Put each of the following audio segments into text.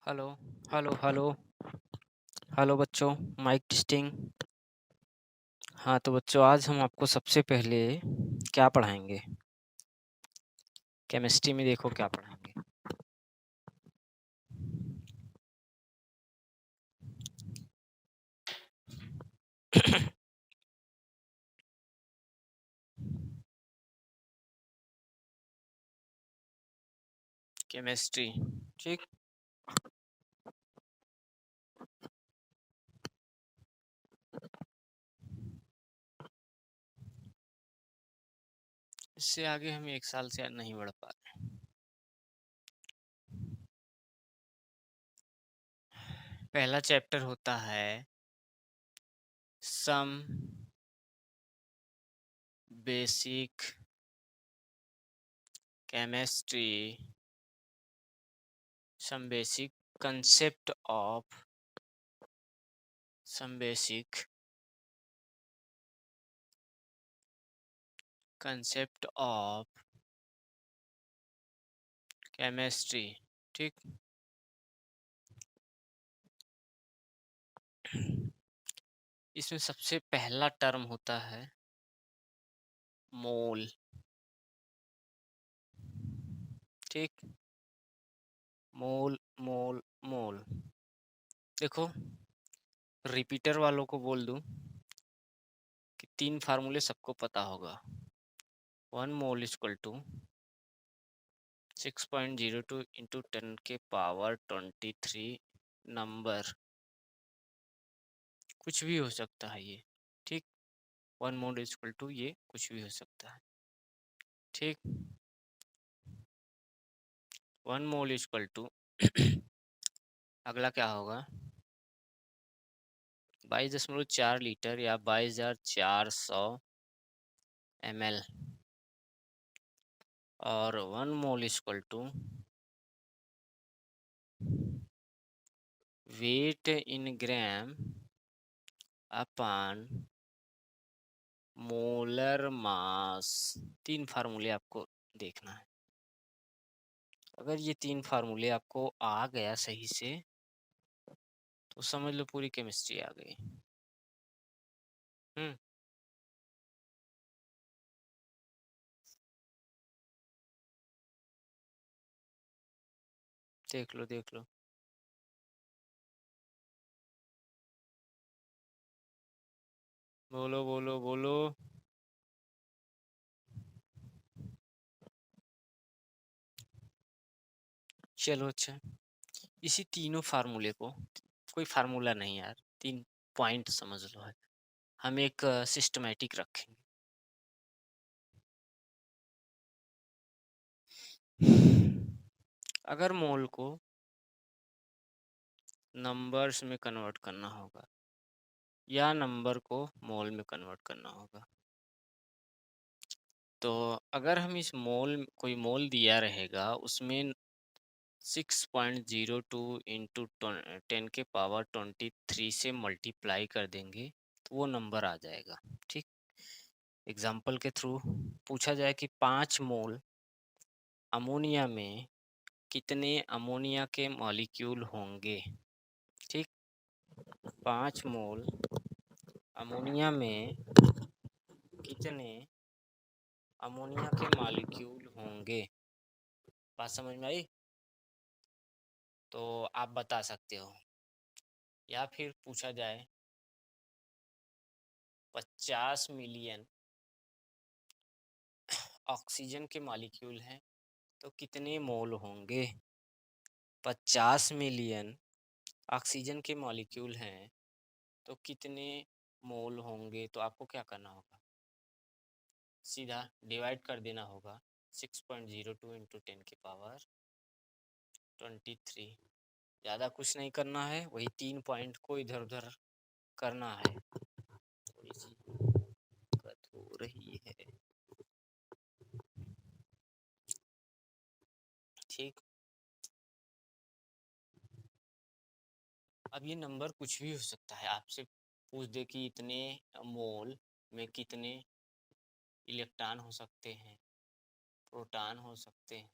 Hello hello hello hello बच्चों। Mic testing. हाँ तो बच्चों, आज हम आपको सबसे पहले क्या पढ़ाएंगे? केमिस्ट्री में देखो क्या पढ़ाएंगे। केमिस्ट्री, ठीक। इससे आगे हम एक साल से नहीं बढ़ पा रहे। पहला चैप्टर होता है some basic chemistry, some basic concept of some basic concept of chemistry, ठीक। इसमें सबसे पहला टर्म होता है मोल, ठीक। मोल मोल मोल। देखो, रिपीटर वालों को बोल दूं कि 3 फार्मूले सबको पता होगा। 1 मोल इक्वल टू 6.02 इंटू 10 के पावर 23 नंबर, कुछ भी हो सकता है ये, ठीक। 1 मोल इक्वल टू ये कुछ भी हो सकता है, ठीक। 1 मोल इक्वल टू अगला क्या होगा? 22.4 लीटर या 22,400 ml। और 1 mole equal to weight in gram upon molar mass. 3 फार्मूले आपको देखना है। अगर ये 3 फार्मूले आपको आ गया सही से तो समझ लो पूरी केमिस्ट्री आ गई। हम्म देख लो देख लो। बोलो बोलो बोलो। चलो अच्छा, इसी तीनों फार्मूले को, कोई फार्मूला नहीं यार, 3 पॉइंट समझ लो है, हम एक सिस्टमेटिक रखेंगे। अगर मोल को नंबर्स में कन्वर्ट करना होगा या नंबर को मोल में कन्वर्ट करना होगा, तो अगर हम इस मोल, कोई मोल दिया रहेगा उसमें 6.02 इंटू 10 के पावर 23 से मल्टीप्लाई कर देंगे तो वो नंबर आ जाएगा, ठीक। एग्जाम्पल के थ्रू पूछा जाए कि 5 मोल अमोनिया में कितने अमोनिया के मॉलिक्यूल होंगे, ठीक। 5 मोल अमोनिया में कितने अमोनिया के मॉलिक्यूल होंगे? बात समझ में आई? तो आप बता सकते हो। या फिर पूछा जाए 50 मिलियन ऑक्सीजन के मॉलिक्यूल हैं तो कितने मोल होंगे? 50 मिलियन ऑक्सीजन के मॉलिक्यूल हैं तो कितने मोल होंगे? तो आपको क्या करना होगा? सीधा डिवाइड कर देना होगा 6.02 इंटू 10 की पावर 23। ज़्यादा कुछ नहीं करना है, वही 3 पॉइंट को इधर उधर करना है। थोड़ी सी दिक्कत हो रही है, ठीक। अब ये नंबर कुछ भी हो सकता है, आपसे पूछ दे कि इतने मोल में कितने इलेक्ट्रॉन हो सकते हैं, प्रोटॉन हो सकते हैं,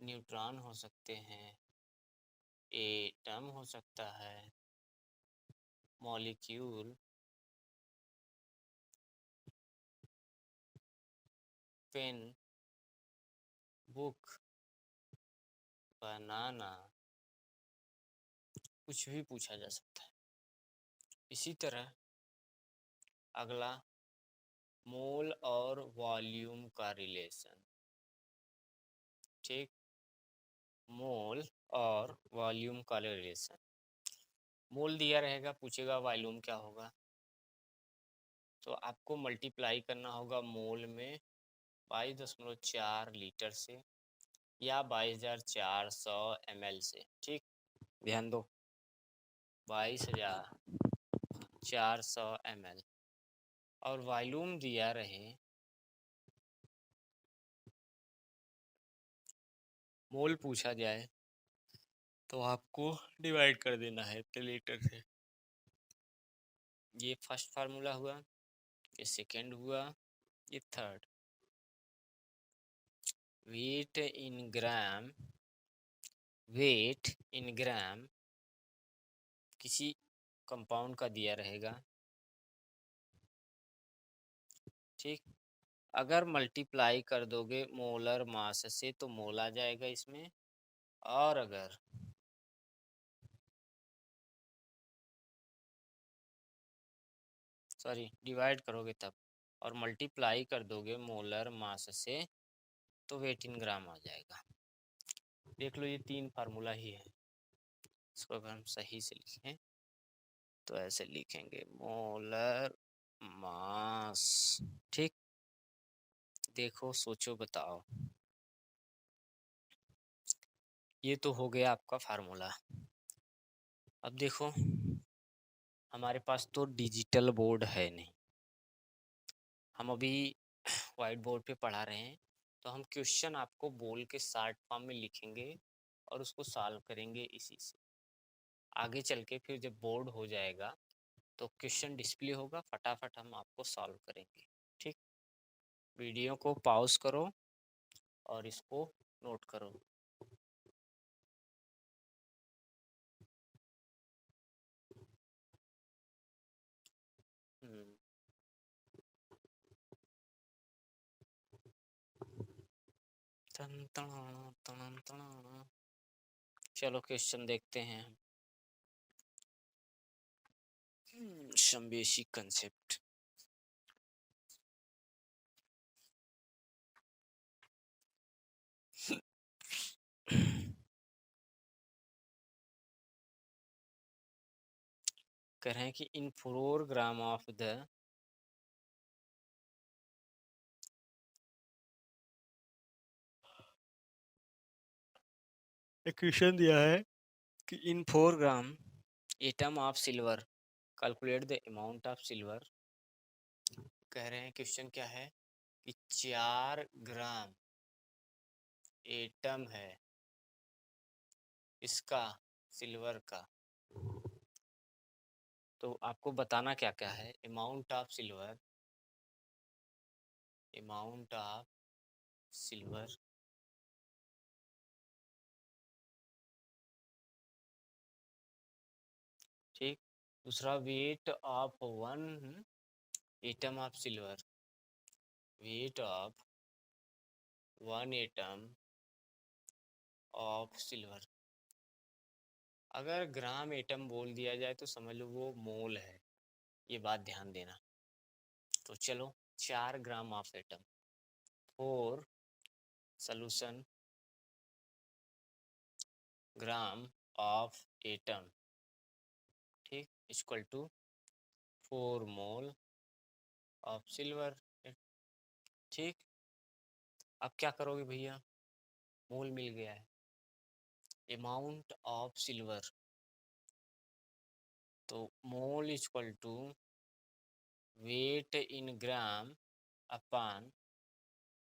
न्यूट्रॉन हो सकते हैं, एटम हो सकता है, मॉलिक्यूल, पेन, बुक, बनाना, कुछ भी पूछा जा सकता है। इसी तरह अगला, मोल और वॉल्यूम का रिलेशन। ठीक, मोल और वॉल्यूम का रिलेशन। मोल दिया रहेगा, पूछेगा वॉल्यूम क्या होगा, तो आपको मल्टीप्लाई करना होगा मोल में 22.4 लीटर से या 22,400 ml से। ठीक, ध्यान दो, 22,400 ml। और वॉल्यूम दिया रहे, मोल पूछा जाए तो आपको डिवाइड कर देना है लीटर से। ये फर्स्ट फार्मूला हुआ, ये सेकेंड हुआ, ये third. Wait in gram, wait in ग्राम किसी कंपाउंड का दिया रहेगा। ठीक, अगर मल्टीप्लाई कर दोगे मोलर मास से तो मोल आ जाएगा इसमें, और अगर सॉरी डिवाइड करोगे तब, और मल्टीप्लाई कर दोगे मोलर मास से तो वेट इन ग्राम आ जाएगा। देख लो, ये तीन फार्मूला ही है। इसको अगर हम सही से लिखें तो ऐसे लिखेंगे, मोलर मास। ठीक, देखो सोचो बताओ, ये तो हो गया आपका फार्मूला। अब देखो, हमारे पास तो डिजिटल बोर्ड है नहीं, हम अभी वाइट बोर्ड पे पढ़ा रहे हैं, तो हम क्वेश्चन आपको बोल के शॉर्ट फॉर्म में लिखेंगे और उसको सॉल्व करेंगे इसी से। आगे चल के फिर जब बोर्ड हो जाएगा तो क्वेश्चन डिस्प्ले होगा, फटाफट हम आपको सॉल्व करेंगे। ठीक, वीडियो को पॉज करो और इसको नोट करो। हम्म, तन तनाना, तनन तनाना। चलो क्वेश्चन देखते हैं। Some basic concept. कह रहे हैं कि in 4 gram of the question दिया है कि in 4 gram atom of silver calculate the amount of silver. कह रहे हैं क्वेश्चन क्या है कि 4 ग्राम एटम है इसका, सिल्वर का, तो आपको बताना क्या क्या है। Amount of silver, amount of silver, ठीक। दूसरा, weight of 1 atom of silver, weight of 1 atom of silver. अगर ग्राम एटम बोल दिया जाए तो समझ लो वो मोल है, ये बात ध्यान देना। तो चलो, 4 gram of atom, 4 solution gram of atom, ठीक, equal to 4 mole of silver. ठीक, अब क्या करोगे भैया, मोल मिल गया है, अमाउंट ऑफ सिल्वर, तो mole equal to weight in gram upon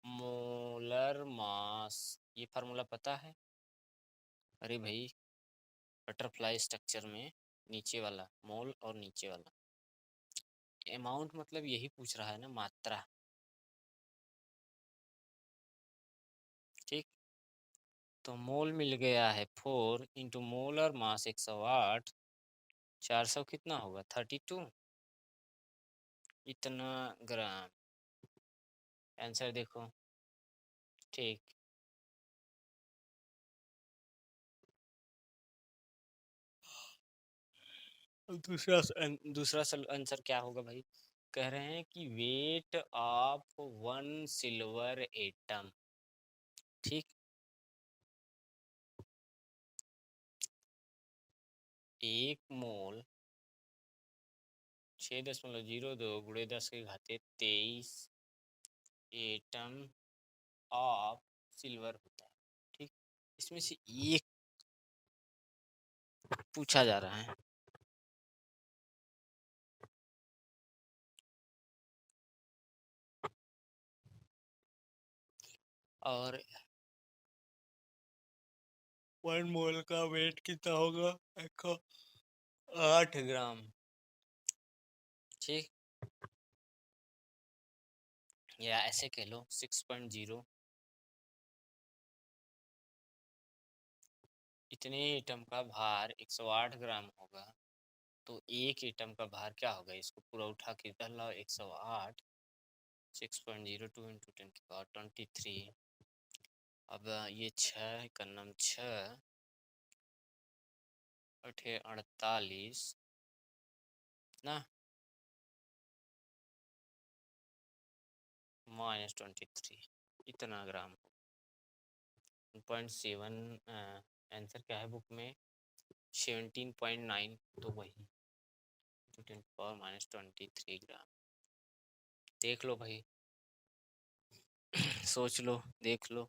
molar mass. ये फार्मूला पता है? अरे भाई, बटरफ्लाई स्ट्रक्चर में नीचे वाला मोल और नीचे वाला अमाउंट, मतलब यही पूछ रहा है ना, मात्रा। ठीक, तो मोल मिल गया है 4 इंटू मोलर मास 108, 400 कितना होगा 32 इतना ग्राम। आंसर देखो। ठीक। दूसरा आंसर क्या होगा भाई? कह रहे हैं कि वेट ऑफ 1 सिल्वर एटम। ठीक। 1 मोल 6.02 गुणे 10⁻23 एटम ऑफ सिल्वर होता है। ठीक। इसमें से एक पूछा जा रहा है। और 1 मोल का वेट कितना होगा? 108 ग्राम। ठीक। या ऐसे कह लो 6.0। इतने एटम का भार 108 ग्राम होगा, तो एक एटम का भार क्या होगा? इसको पूरा उठा के इधर लाओ। 108 6.02 इंटू 10⁻23। अब ये 6 का नाम 6 अठे 48 ना -23 इतना ग्राम। 1.7 आंसर क्या है बुक में? 17.9। तो वही 10⁻23 ग्राम। देख लो भाई। सोच लो, देख लो।